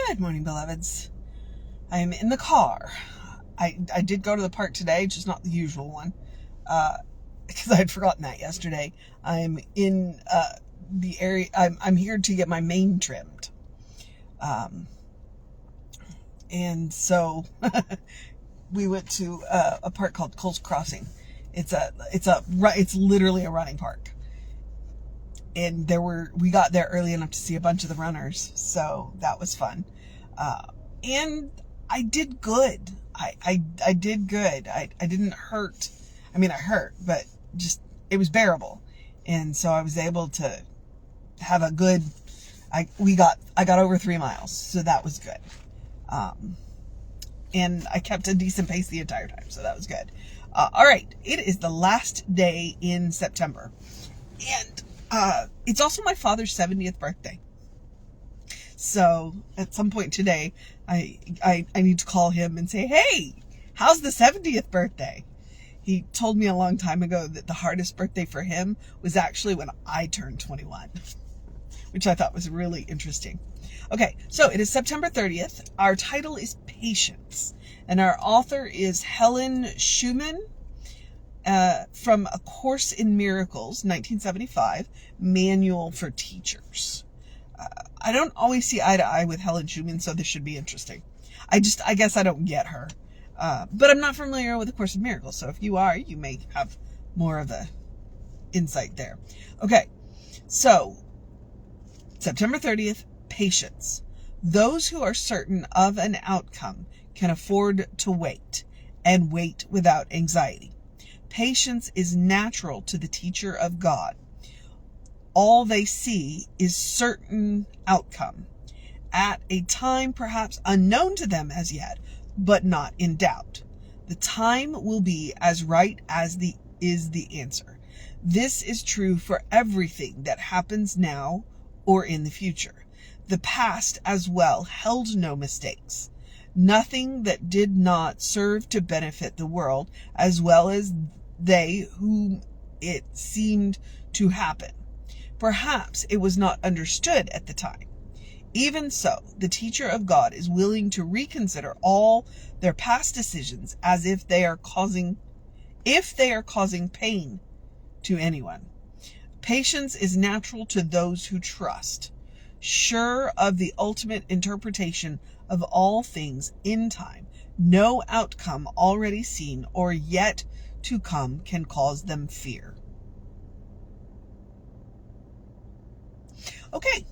Good morning, beloveds. I am in the car. I did go to the park today, just not the usual one, because I had forgotten that yesterday. I'm in the area. I'm here to get my mane trimmed, and so we went to a park called Cole's Crossing. It's literally a running park. And we got there early enough to see a bunch of the runners, so that was fun. And I did good. I did good. I didn't hurt. I mean, I hurt, but just, it was bearable. And so I was able to have a good, I got over 3 miles, so that was good. And I kept a decent pace the entire time, so that was good. All right, it is the last day in September. And it's also my father's 70th birthday. So at some point today, I need to call him and say, hey, how's the 70th birthday? He told me a long time ago that the hardest birthday for him was actually when I turned 21, which I thought was really interesting. Okay, so it is September 30th. Our title is Patience, and our author is Helen Schueman. From A Course in Miracles, 1975, Manual for Teachers. I don't always see eye to eye with Helen Schueman, so this should be interesting. I guess I don't get her. But I'm not familiar with A Course in Miracles, so if you are, you may have more of the insight there. Okay, so September 30th, Patience. Those who are certain of an outcome can afford to wait, and wait without anxiety. Patience is natural to the teacher of God. All they see is certain outcome, at a time perhaps unknown to them as yet, but not in doubt. The time will be as right as is the answer. This is true for everything that happens now or in the future. The past as well held no mistakes. Nothing that did not serve to benefit the world as well as they whom it seemed to happen. Perhaps it was not understood at the time. Even so, the teacher of God is willing to reconsider all their past decisions as if they are causing pain to anyone. Patience is natural to those who trust, sure of the ultimate interpretation of all things in time. No outcome already seen or yet to come can cause them fear. Okay,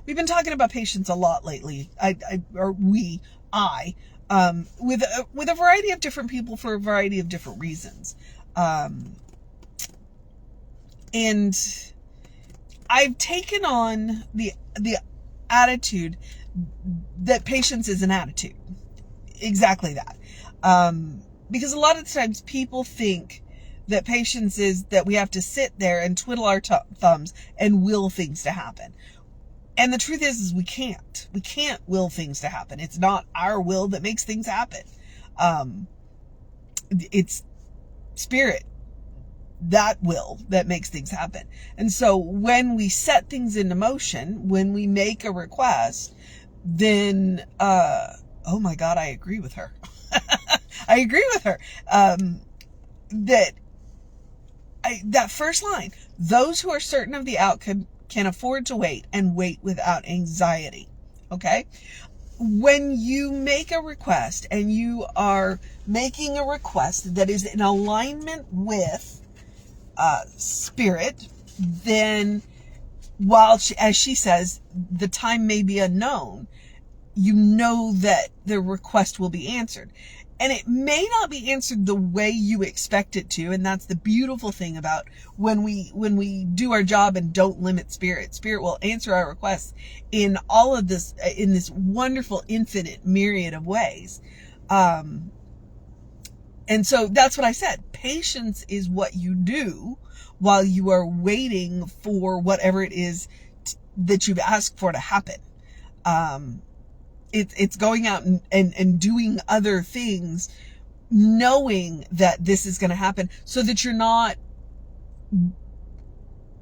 we've been talking about patience a lot lately. With a variety of different people for a variety of different reasons. And I've taken on the attitude that patience is an attitude. Exactly that. Because a lot of times people think that patience is that we have to sit there and twiddle our thumbs and will things to happen. And the truth is we can't. We can't will things to happen. It's not our will that makes things happen. It's spirit, that will, that makes things happen. And so when we set things into motion, when we make a request, then, oh my God, I agree with her. I agree with her. That first line, those who are certain of the outcome can afford to wait and wait without anxiety. Okay? When you make a request and you are making a request that is in alignment with spirit, then while as she says, the time may be unknown, you know that the request will be answered. And it may not be answered the way you expect it to. And that's the beautiful thing about when we do our job and don't limit spirit. Spirit will answer our requests in all of this, in this wonderful, infinite myriad of ways. And so that's what I said. Patience is what you do while you are waiting for whatever it is that you've asked for to happen. It's going out and doing other things, knowing that this is going to happen, so that you're not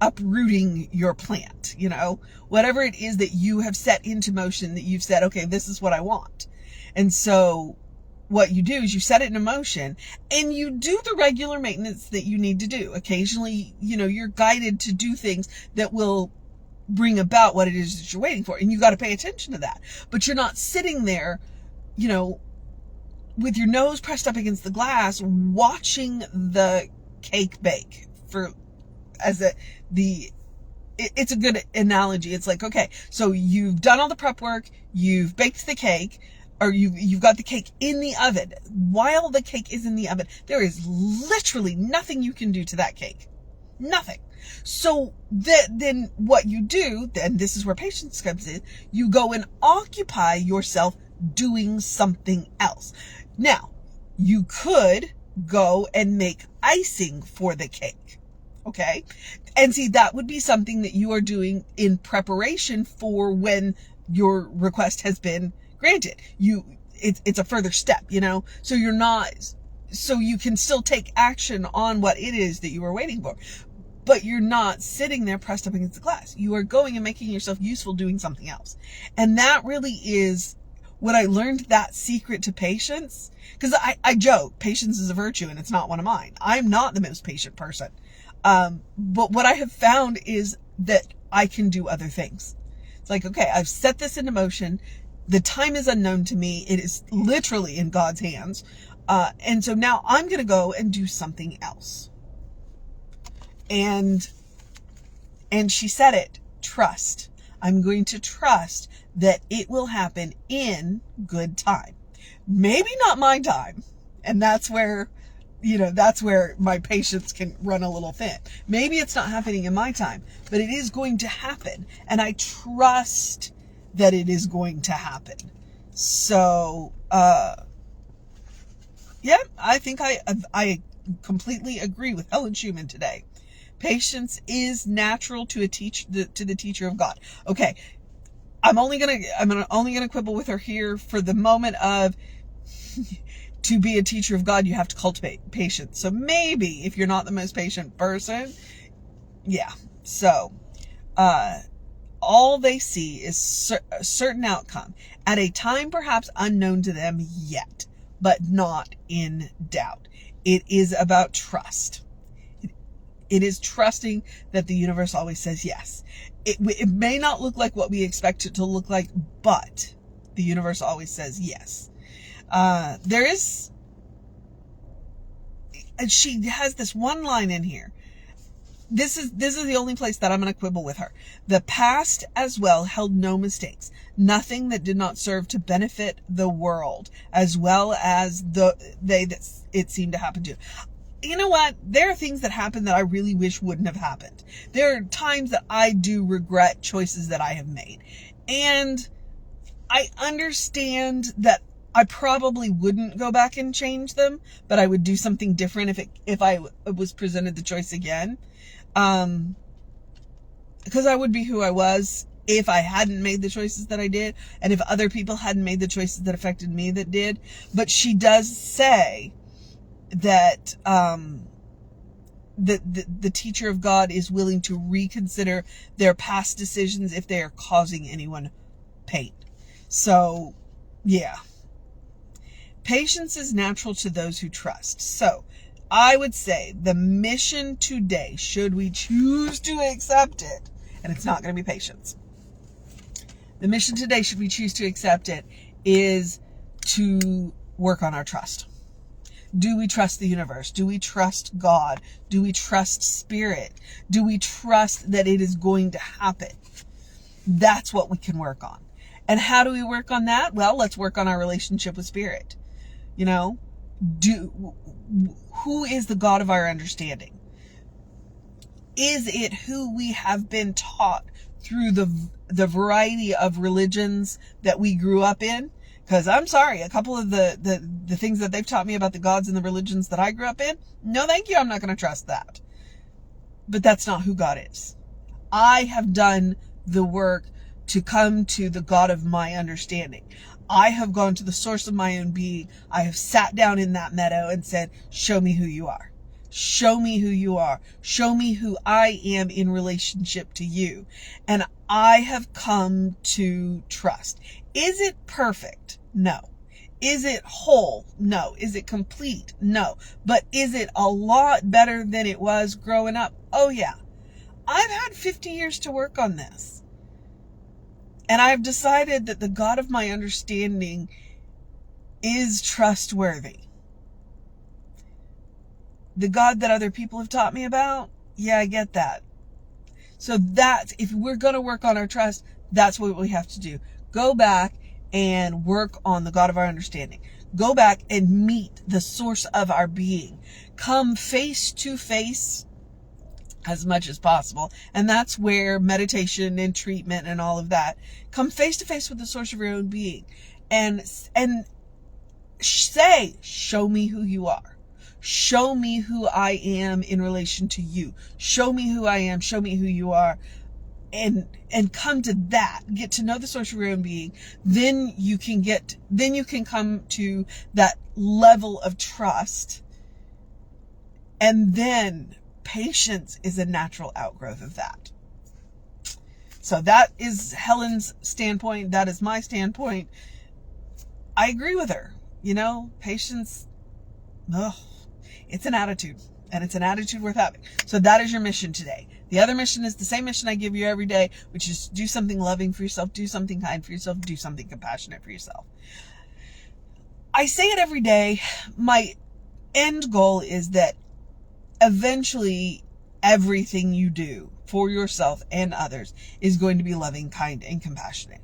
uprooting your plant, whatever it is that you have set into motion, that you've said, okay, this is what I want. And so what you do is you set it into motion and you do the regular maintenance that you need to do. Occasionally, you're guided to do things that will bring about what it is that you're waiting for. And you got to pay attention to that. But you're not sitting there, with your nose pressed up against the glass, watching the cake bake it's a good analogy. It's like, okay, so you've done all the prep work, you've baked the cake, or you've got the cake in the oven. While the cake is in the oven, there is literally nothing you can do to that cake. Nothing. So then what you do, then this is where patience comes in, you go and occupy yourself doing something else. Now, you could go and make icing for the cake. Okay? And see, that would be something that you are doing in preparation for when your request has been granted. It's a further step, so so you can still take action on what it is that you are waiting for, but you're not sitting there pressed up against the glass. You are going and making yourself useful doing something else. And that really is when I learned that secret to patience, because I joke, patience is a virtue and it's not one of mine. I'm not the most patient person. But what I have found is that I can do other things. It's like, okay, I've set this into motion. The time is unknown to me. It is literally in God's hands. And so now I'm going to go and do something else. And she said it, trust. I'm going to trust that it will happen in good time. Maybe not my time. And that's where my patience can run a little thin. Maybe it's not happening in my time, but it is going to happen. And I trust that it is going to happen. So, yeah, I think I completely agree with Helen Schueman today. Patience is natural to the teacher of God. Okay. I'm only gonna quibble with her here for the moment of to be a teacher of God, you have to cultivate patience. So maybe if you're not the most patient person, yeah. So, all they see is a certain outcome at a time perhaps unknown to them yet, but not in doubt. It is about trust. It is trusting that the universe always says yes. It may not look like what we expect it to look like, but the universe always says yes. There is, and she has this one line in here. This is the only place that I'm going to quibble with her. The past as well held no mistakes. Nothing that did not serve to benefit the world as well as they that it seemed to happen to. You know what? There are things that happen that I really wish wouldn't have happened. There are times that I do regret choices that I have made. And I understand that I probably wouldn't go back and change them, but I would do something different if I was presented the choice again. Because I would be who I was if I hadn't made the choices that I did, and if other people hadn't made the choices that affected me that did. But she does say that the teacher of God is willing to reconsider their past decisions if they are causing anyone pain. So, yeah. Patience is natural to those who trust. So, I would say the mission today, should we choose to accept it, and it's not going to be patience. The mission today, should we choose to accept it, is to work on our trust. Do we trust the universe? Do we trust God? Do we trust spirit? Do we trust that it is going to happen? That's what we can work on. And how do we work on that? Well, let's work on our relationship with spirit. Who is the God of our understanding? Is it who we have been taught through the variety of religions that we grew up in? Because I'm sorry, a couple of the things that they've taught me about the gods and the religions that I grew up in, no thank you, I'm not going to trust that. But that's not who God is. I have done the work to come to the God of my understanding. I have gone to the source of my own being. I have sat down in that meadow and said, show me who you are. Show me who you are. Show me who I am in relationship to you. And I have come to trust. Is it perfect? No. Is it whole? No. Is it complete? No. But is it a lot better than it was growing up? Oh yeah. I've had 50 years to work on this. And I've decided that the God of my understanding is trustworthy. The God that other people have taught me about, yeah, I get that. So that's, if we're going to work on our trust, that's what we have to do. Go back and work on the God of our understanding. Go back and meet the source of our being. Come face to face as much as possible. And that's where meditation and treatment and all of that. Come face to face with the source of your own being. And say, show me who you are. Show me who I am in relation to you. Show me who I am. Show me who you are. And come to that. Get to know the source of your own being. Then you can come to that level of trust. And then patience is a natural outgrowth of that. So that is Helen's standpoint. That is my standpoint. I agree with her. Patience, it's an attitude, and it's an attitude worth having. So that is your mission today. The other mission is the same mission I give you every day, which is do something loving for yourself, do something kind for yourself, do something compassionate for yourself. I say it every day. My end goal is that eventually everything you do for yourself and others is going to be loving, kind, and compassionate.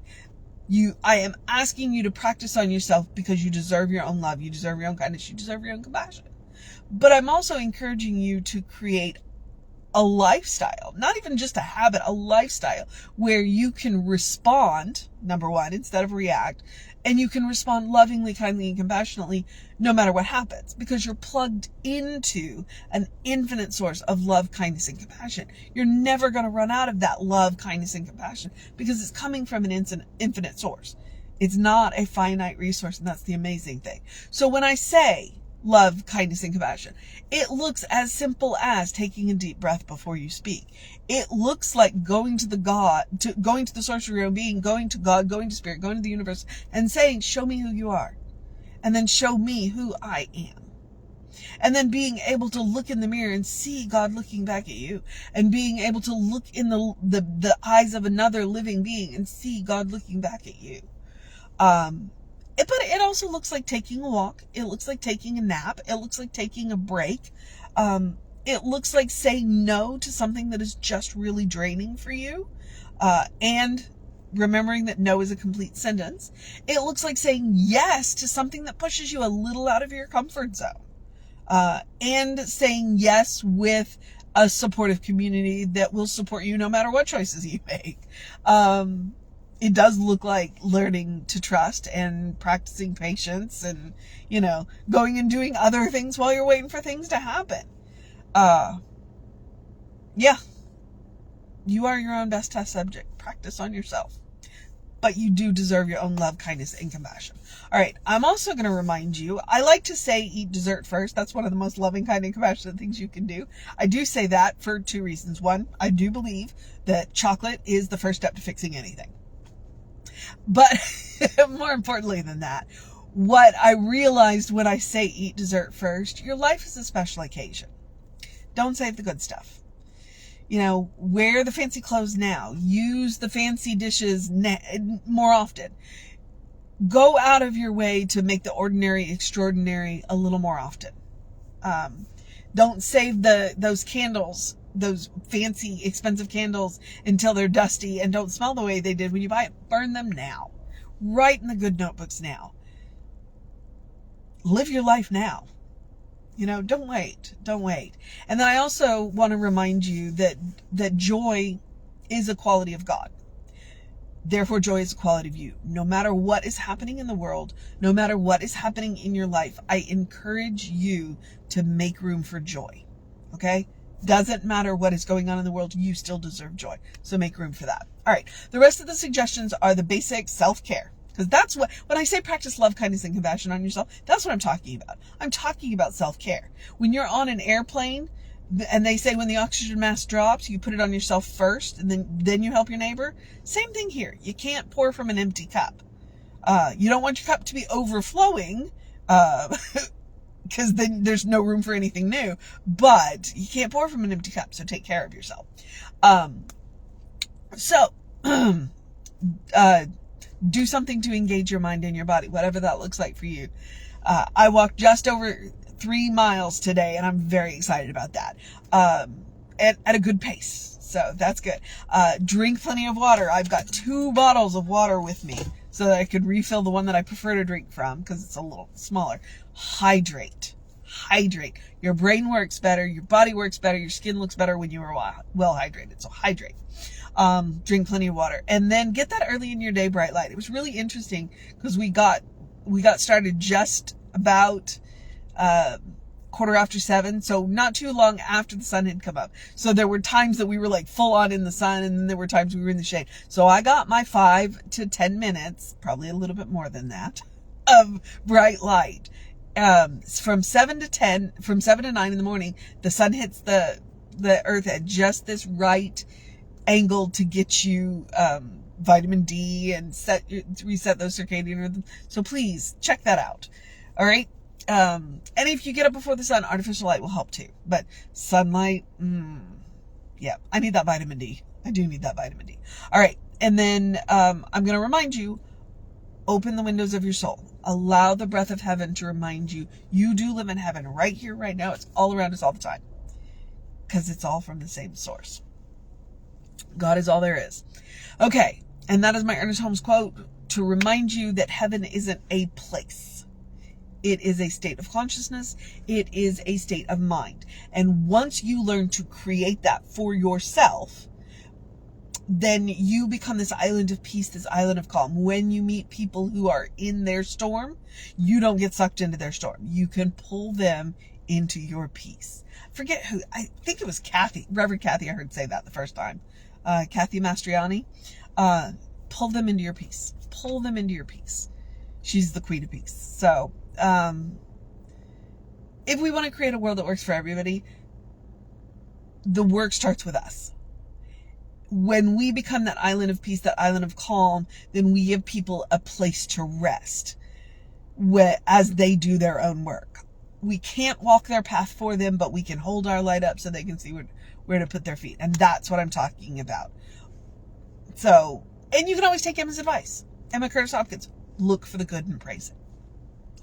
I am asking you to practice on yourself because you deserve your own love, you deserve your own kindness, you deserve your own compassion. But I'm also encouraging you to create a lifestyle, not even just a habit, a lifestyle where you can respond, number one, instead of react, and you can respond lovingly, kindly, and compassionately no matter what happens, because you're plugged into an infinite source of love, kindness, and compassion. You're never going to run out of that love, kindness, and compassion because it's coming from an infinite source. It's not a finite resource, and that's the amazing thing. So when I say love, kindness, and compassion, it looks as simple as taking a deep breath before you speak. It looks like going to the source of your own being, going to God, going to spirit, going to the universe, and saying, show me who you are. And then show me who I am. And then being able to look in the mirror and see God looking back at you. And being able to look in the eyes of another living being and see God looking back at you. But it also looks like taking a walk. It looks like taking a nap. It looks like taking a break. It looks like saying no to something that is just really draining for you. And remembering that no is a complete sentence. It looks like saying yes to something that pushes you a little out of your comfort zone. And saying yes with a supportive community that will support you no matter what choices you make. It does look like learning to trust and practicing patience and, going and doing other things while you're waiting for things to happen. Yeah. You are your own best test subject. Practice on yourself. But you do deserve your own love, kindness, and compassion. All right. I'm also going to remind you, I like to say eat dessert first. That's one of the most loving, kind, and compassionate things you can do. I do say that for two reasons. One, I do believe that chocolate is the first step to fixing anything. But more importantly than that, what I realized when I say eat dessert first, your life is a special occasion. Don't save the good stuff. Wear the fancy clothes now. Use the fancy dishes more often. Go out of your way to make the ordinary extraordinary a little more often. Don't save those candles, those fancy, expensive candles until they're dusty and don't smell the way they did when you buy it. Burn them now. Write in the good notebooks now. Live your life now. Don't wait. Don't wait. And then I also want to remind you that joy is a quality of God. Therefore, joy is a quality of you. No matter what is happening in the world, no matter what is happening in your life, I encourage you to make room for joy. Okay? Doesn't matter what is going on in the world, you still deserve joy. So make room for that. All right. The rest of the suggestions are the basic self-care. Because that's what, when I say practice love, kindness, and compassion on yourself, that's what I'm talking about. I'm talking about self-care. When you're on an airplane and they say when the oxygen mask drops, you put it on yourself first and then you help your neighbor. Same thing here. You can't pour from an empty cup. You don't want your cup to be overflowing, because then there's no room for anything new, but you can't pour from an empty cup. So take care of yourself. Do something to engage your mind and your body, whatever that looks like for you. I walked just over 3 miles today, and I'm very excited about that. At a good pace. So that's good. Drink plenty of water. I've got 2 bottles of water with me so that I could refill the one that I prefer to drink from because it's a little smaller. Hydrate. Your brain works better. Your body works better. Your skin looks better when you are well hydrated. So hydrate. Drink plenty of water, and then get that early in your day bright light. It was really interesting because we got started just about 7:15, so not too long after the sun had come up. So there were times that we were like full on in the sun, and then there were times we were in the shade. So I got my 5 to 10 minutes, probably a little bit more than that, of bright light. From 7 to 9 in the morning, the sun hits the earth at just this right angle to get you vitamin D and reset those circadian rhythms. So please check that out. All right. And if you get up before the sun, artificial light will help too. But sunlight, yeah, I need that vitamin D. I do need that vitamin D. All right. And then I'm going to remind you, open the windows of your soul. Allow the breath of heaven to remind you, you do live in heaven right here, right now. It's all around us all the time because it's all from the same source. God is all there is. Okay. And that is my Ernest Holmes quote to remind you that heaven isn't a place. It is a state of consciousness. It is a state of mind. And once you learn to create that for yourself, then you become this island of peace, this island of calm. When you meet people who are in their storm, you don't get sucked into their storm. You can pull them into your peace. Forget who, I think it was Kathy, Reverend Kathy, I heard say that the first time. Kathy Mastriani. Pull them into your peace. Pull them into your peace. She's the queen of peace. So, if we want to create a world that works for everybody, the work starts with us. When we become that island of peace, that island of calm, then we give people a place to rest as they do their own work. We can't walk their path for them, but we can hold our light up so they can see where to put their feet. And that's what I'm talking about. So, and you can always take Emma's advice. Emma Curtis Hopkins, look for the good and praise it.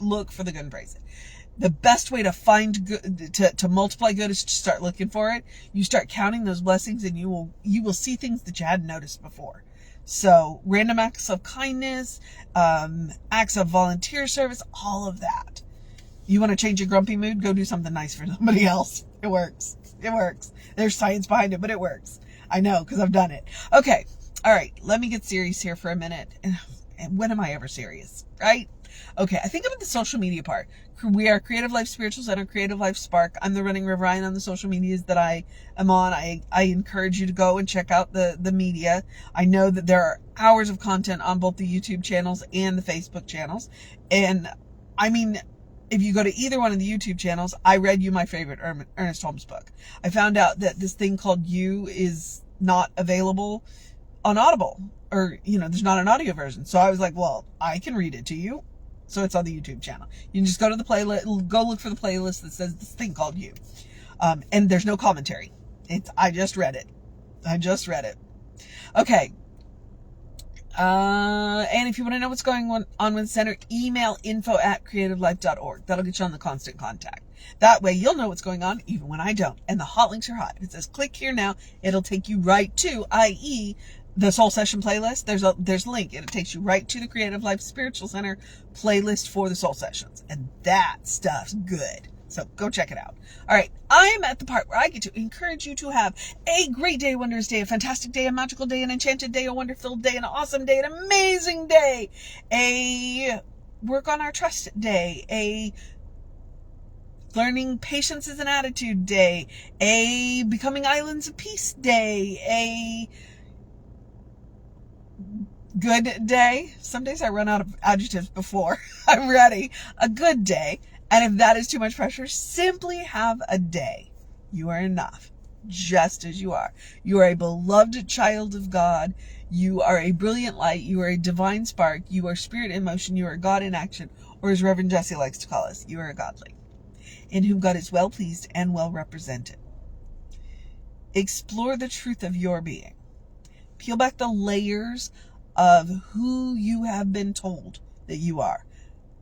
Look for the good and praise it. The best way to find good, to multiply good, is to start looking for it. You start counting those blessings, and you will see things that you hadn't noticed before. So, random acts of kindness, acts of volunteer service, all of that. You want to change your grumpy mood? Go do something nice for somebody else. It works. It works. There's science behind it, but it works. I know, because I've done it. Okay. All right. Let me get serious here for a minute. And when am I ever serious? Right? Okay. I think I'm at the social media part. We are Creative Life Spiritual Center, Creative Life Spark. I'm the running Rev Ryan on the social medias that I am on. I encourage you to go and check out the media. I know that there are hours of content on both the YouTube channels and the Facebook channels. And I mean, if you go to either one of the YouTube channels, I read you my favorite Ernest Holmes book. I found out that this thing called You is not available on Audible, or, there's not an audio version. So I was like, well, I can read it to you. So it's on the YouTube channel. You can just go to the playlist, go look for the playlist that says this thing called You. And there's no commentary. I just read it. Okay. And if you want to know what's going on with the center, email info@creativelife.org. That'll get you on the constant contact. That way you'll know what's going on even when I don't. And the hot links are hot. If it says click here now, it'll take you right to, i.e., the Soul Session playlist. There's a link, and it takes you right to the Creative Life Spiritual Center playlist for the Soul Sessions. And that stuff's good. So go check it out. All right. I'm at the part where I get to encourage you to have a great day, a wondrous day, a fantastic day, a magical day, an enchanted day, a wonder-filled day, an awesome day, an amazing day, a work on our trust day, a learning patience as an attitude day, a becoming islands of peace day, a Good day. Some days I run out of adjectives before I'm ready. A good day. And if that is too much pressure, simply have a day. You are enough, just as you are. You are a beloved child of God. You are a brilliant light. You are a divine spark. You are spirit in motion. You are God in action. Or as Reverend Jesse likes to call us, you are a godly, in whom God is well pleased and well represented. Explore the truth of your being. Peel back the layers of who you have been told that you are,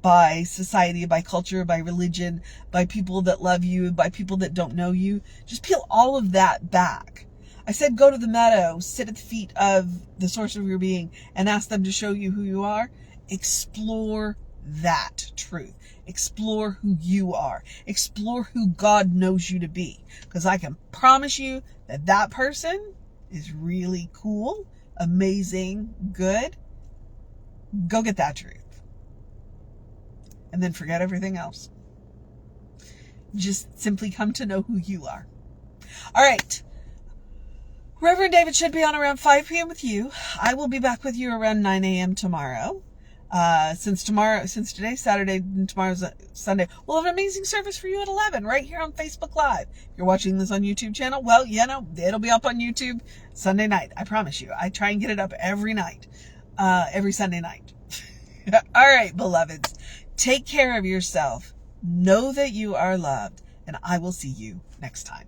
by society, by culture, by religion, by people that love you, by people that don't know you. Just peel all of that back. I said go to the meadow, sit at the feet of the source of your being, and ask them to show you who you are. Explore that truth. Explore who you are. Explore who God knows you to be. Because I can promise you that that person is really cool, amazing, good. Go get that truth. And then forget everything else. Just simply come to know who you are. All right. Reverend David should be on around 5 p.m. with you. I will be back with you around 9 a.m. tomorrow. Since today's Saturday and tomorrow's Sunday, we'll have an amazing service for you at 11 right here on Facebook Live. If you're watching this on YouTube channel, well, it'll be up on YouTube Sunday night. I promise you. I try and get it up every night, every Sunday night. All right, beloveds, take care of yourself. Know that you are loved, and I will see you next time.